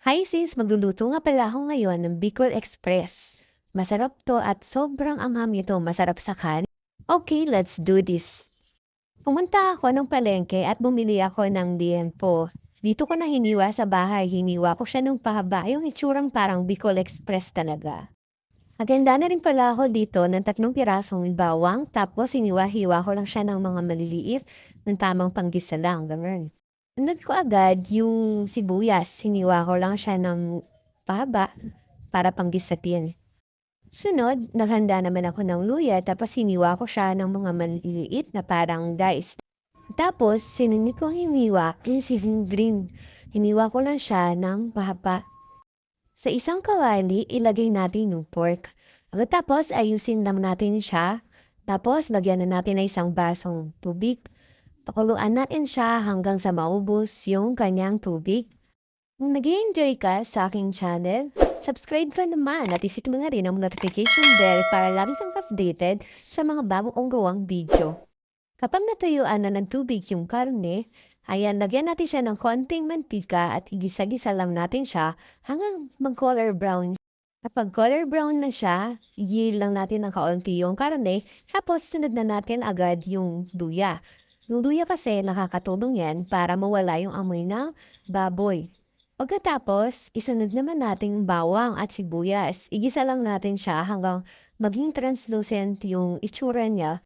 Hi sis, magluluto nga pala ako ngayon ng Bicol Express. Masarap to at sobrang anghang ito, masarap sa kanin. Okay, let's do this. Pumunta ako ng palengke at bumili ako ng liempo. Dito ko na hiniwa sa bahay, hiniwa ko siya ng pahaba, yung itsurang parang Bicol Express talaga. Aganda na rin pala ako dito ng 3 pirasong bawang, tapos hiniwa-hiwa ko lang siya ng mga maliliit, ng tamang panggisa lang, gano'n. Sunod ko agad yung sibuyas, hiniwa ko lang siya ng pahaba para panggisatin. Sunod, naghanda naman ako ng luya tapos hiniwa ko siya ng mga maliliit na parang dice. Tapos, sinunod ko hiniwa yung siling green. Hiniwa ko lang siya ng pahaba. Sa isang kawali, ilagay natin yung pork. Pagkatapos, ayusin lang natin siya. Tapos, lagyan na natin ng isang basong tubig. Pakuluan natin siya hanggang sa maubos yung kanyang tubig. Kung nag-enjoy ka sa aking channel, subscribe ka naman at i-hit mo na rin ang notification bell para lagi kang updated sa mga bago kong gawang video. Kapag natuyuan na ng tubig yung karne, ayan, lagyan natin siya ng konting mantika at igisa-gisa lang natin siya hanggang mag-color brown. Kapag color brown na siya, i lang natin ng kaunti yung karne, tapos sunod na natin agad yung luya. Yung luya kasi nakakatulong yan para mawala yung amoy ng baboy. Pagkatapos, isunod naman natin yung bawang at sibuyas. Igisa lang natin siya hanggang maging translucent yung itsura niya.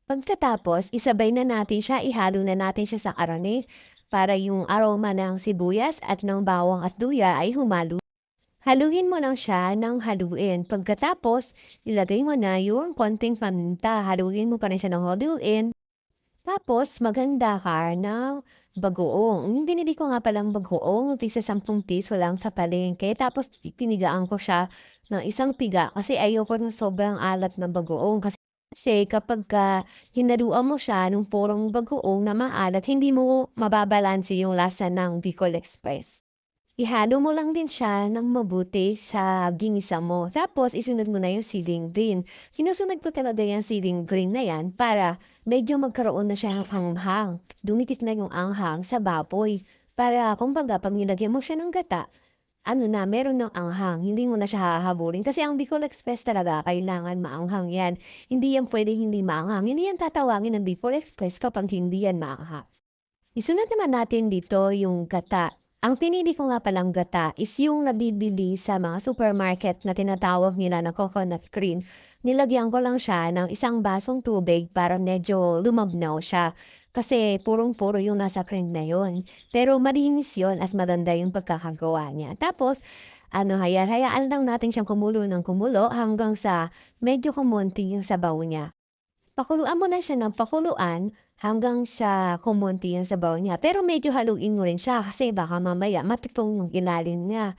Pagkatapos, isabay na natin siya, ihalo na natin siya sa karne para yung aroma ng sibuyas at ng bawang at luya ay humalo. Haluin mo lang siya ng haluin. Pagkatapos, ilagay mo na yung konting paminta. Haluin mo pa rin siya ng haluin. Tapos, maganda ka ng bagoong. Yung binili ko nga palang bagoong, tigsa 10 piso lang sa palengke. Tapos, pinigaan ko siya ng isang piga kasi ayoko ng sobrang alat ng bagoong. Kasi kapagka hinaluan mo siya nung purong bagoong na maalat, hindi mo mababalanse yung lasa ng Bicol Express. Ihalo mo lang din siya ng mabuti sa ginisa mo. Tapos, isunod mo na yung siling green. Sinusunod ko talaga yung siling green na yan para medyo magkaroon na siya ng anghang. Dumikit na yung anghang sa baboy. Para, kumbaga, pag nilagyan mo siya ng gata, ano na, meron ng anghang. Hindi mo na siya hahabulin. Kasi ang Bicol Express talaga, kailangan maanghang yan. Hindi yan pwede hindi maanghang. Hindi yan tatawagin ng Bicol Express kapag hindi yan maanghang. Isunod naman natin dito yung gata. Ang pinili ko nga palang gata is yung nabibili sa mga supermarket na tinatawag nila na coconut cream. Nilagyan ko lang siya ng isang basong tubig para medyo lumabnaw siya. Kasi purong-puro yung nasa cream na yun. Pero malinis yun at maganda yung pagkakagawa niya. Tapos, hayaan lang natin siyang kumulo ng kumulo hanggang sa medyo kumunti yung sabaw niya. Pakuluan mo na siya ng pakuluan hanggang sa kumonti yung sabaw niya. Pero medyo haluin mo rin siya kasi baka mamaya matikong yung ilalim niya.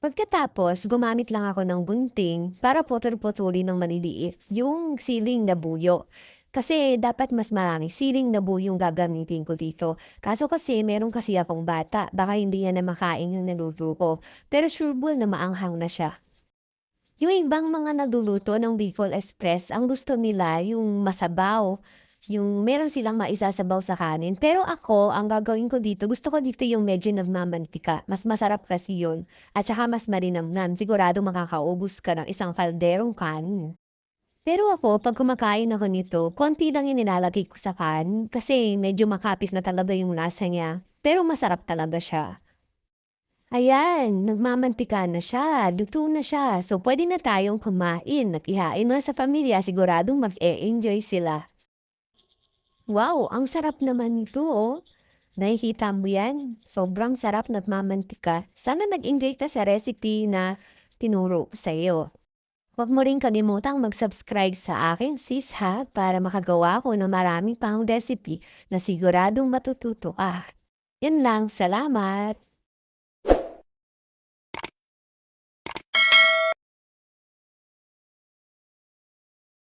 Pagkatapos, gumamit lang ako ng gunting para putol-putulin ng maliliit yung siling na buyo. Kasi dapat mas maraming siling na buyo yung gagamitin ko dito. Kaso kasi meron kasi akong bata, baka hindi yan na makain yung naluto ko. Pero sure na maanghang na siya. Yung ibang mga nagluluto ng Bicol Express, ang gusto nila yung masabaw, yung meron silang maisasabaw sa kanin. Pero ako, ang gagawin ko dito, gusto ko dito yung medyo nagmamantika. Mas masarap kasi yun. At saka mas marinamnam. Sigurado makakaubos ka ng isang kalderong kanin. Pero ako, pag kumakain ako nito, konti lang yung nilalagay ko sa kanin kasi medyo makapit na talaga yung lasa niya. Pero masarap talaga siya. Ayan, nagmamantika na siya, luto na siya. So, pwede na tayong kumain. Nag-ihain mo sa pamilya, siguradong mag-e-enjoy sila. Wow, ang sarap naman nito, oh. Nakikita mo yan? Sobrang sarap nagmamantika. Sana nag-enjoy ka sa recipe na tinuro ko sa iyo. Huwag mo rin kalimutang mag-subscribe sa aking sis ha para makagawa ko ng maraming pang recipe na siguradong matututo ka. Yan lang, salamat!